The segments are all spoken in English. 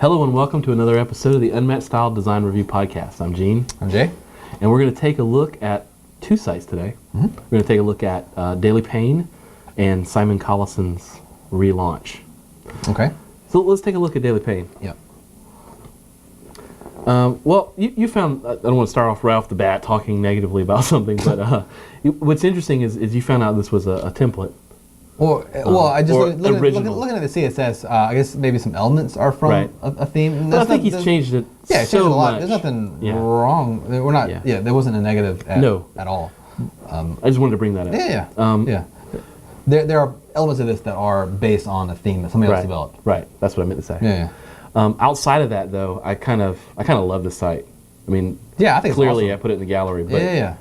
Hello and welcome to another episode of the Unmatched Style Design Review Podcast. I'm Gene. I'm Jay. And we're going to take a look at two sites today. We're going to take a look at Aaron Payne and Simon Collison's relaunch. Okay. So let's take a look at Aaron Payne. Yep. Well, you found, I don't want to start off right off the bat talking negatively about something, but what's interesting is you found out this was a template. Well, I just looking at the CSS. I guess maybe some elements are from a theme. But I think he's changed it. Yeah, so changed it a lot. much. There's nothing wrong. We're not. Yeah, there wasn't a negative at all. I just wanted to bring that up. Yeah. There are elements of this that are based on a theme that somebody else developed. Right. That's what I meant to say. Yeah. Outside of that, though, I kind of love the site. I mean, I think clearly it's awesome. I put it in the gallery. But,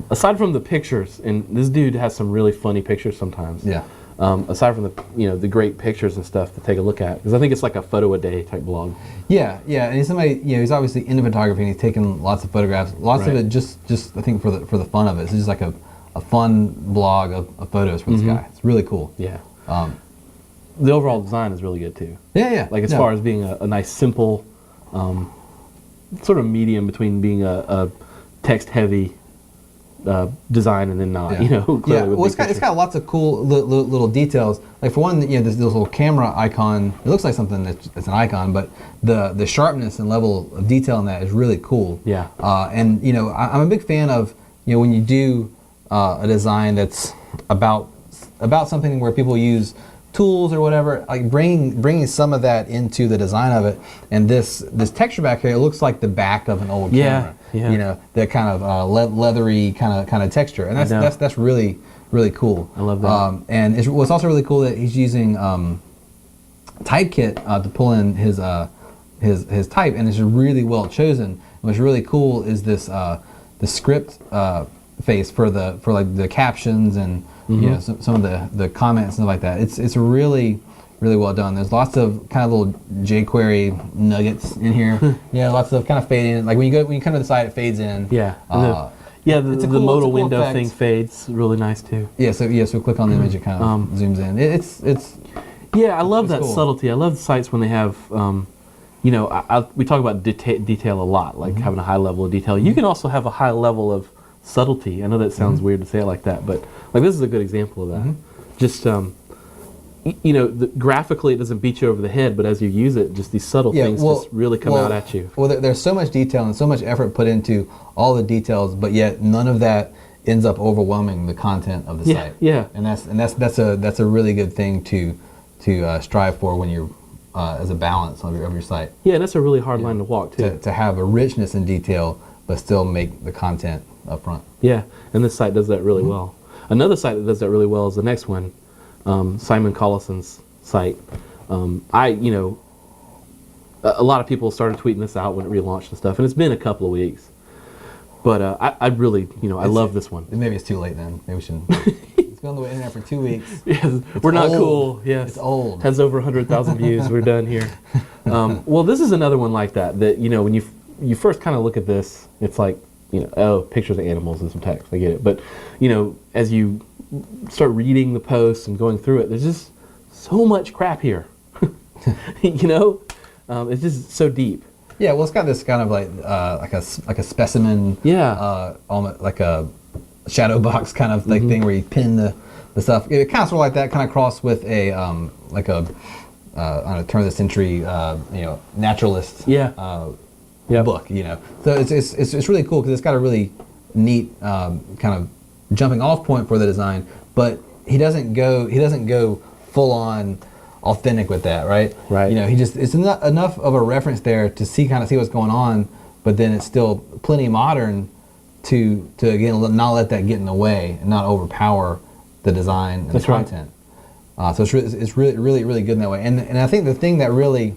aside from the pictures, and this dude has some really funny pictures sometimes. Yeah. Aside from the great pictures and stuff to take a look at, because I think it's like a photo a day type blog. Yeah, and he's somebody, he's obviously into photography and he's taken lots of photographs. Lots of it just I think for the fun of it. It's just like a fun blog of photos for this guy. It's really cool. Yeah. The overall design is really good too. Yeah. Like as far as being a nice simple, sort of medium between being a text heavy design and then not, Well, it's got lots of cool little details. Like for one, this little camera icon. It looks like something that's an icon, but the sharpness and level of detail in that is really cool. Yeah. And I'm a big fan of when you do a design that's about something where people use tools or whatever, like bringing some of that into the design of it. And this texture back here, it looks like the back of an old camera. Yeah. That kind of leathery kind of texture, and that's really cool. I love that. And it's also really cool that he's using Typekit to pull in his type, and it's really well chosen. And what's really cool is this the script face for the captions and some of the comments and stuff like that. It's really well done. There's lots of kind of little jQuery nuggets in here. Lots of kind of fading. Like when you come to the side, it fades in. The modal window effect thing fades really nice too. So click on the image, it kind of zooms in. I love that cool. Subtlety. I love the sites when they have we talk about detail a lot, like having a high level of detail. You can also have a high level of subtlety. I know that sounds weird to say it like that, but like this is a good example of that. Just graphically it doesn't beat you over the head, but as you use it, just these subtle things just really come out at you. Well, there's so much detail and so much effort put into all the details, but yet none of that ends up overwhelming the content of the site. Yeah. And that's a really good thing to strive for when you're as a balance of your site. Yeah, and that's a really hard line to walk too. To have a richness in detail, but still make the content up front. Yeah, and this site does that really well. Another site that does that really well is the next one, Simon Collison's site. A lot of people started tweeting this out when it relaunched and stuff, and it's been a couple of weeks. But I really, I love this one. Maybe it's too late then. Maybe we shouldn't. It's been on the internet for 2 weeks. Yes, we're not cool. Yes, it's old. Has over 100,000 views. We're done here. Well, this is another one like that. That when you first kind of look at this, it's like pictures of animals and some text. I get it, but as you start reading the posts and going through it, there's just so much crap here. It's just so deep. Yeah, well, it's got this kind of like a specimen. Almost like a shadow box kind of thing where you pin the stuff. It kind of sort of like that, kind of crossed with a on a turn of the century naturalist. Book, So it's really cool because it's got a really neat kind of jumping off point for the design, but he doesn't go full on authentic with that, right? Right. It's enough of a reference there to see what's going on, but then it's still plenty modern to again not let that get in the way and not overpower the design and the content. So it's really good in that way. And I think the thing that really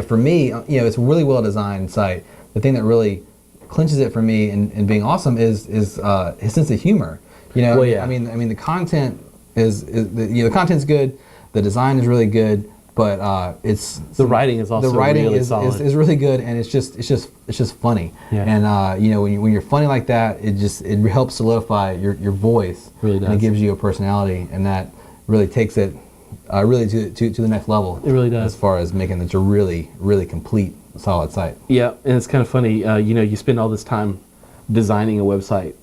for me, it's a really well designed site. The thing that really clinches it for me and being awesome is his sense of humor. I mean the content the content's good, the design is really good, but the writing is also really solid. is really good, and it's just funny. Yeah. And when you're funny like that, it helps solidify your voice. Really does. And it gives you a personality, and that really takes it really to the next level. It really does. As far as making it a really, really complete, solid site. Yeah, and it's kind of funny. You spend all this time designing a website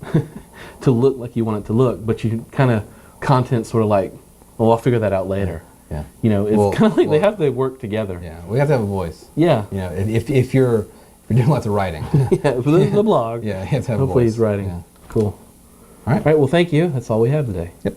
to look like you want it to look, but you kind of content sort of like, well, I'll figure that out later. Yeah. It's kind of like they have to work together. Yeah, we have to have a voice. Yeah. If you're doing lots of writing. Yeah, for the blog. Yeah, you have to have Hopefully a voice. he's writing. Yeah. Cool. All right. Well, thank you. That's all we have today. Yep.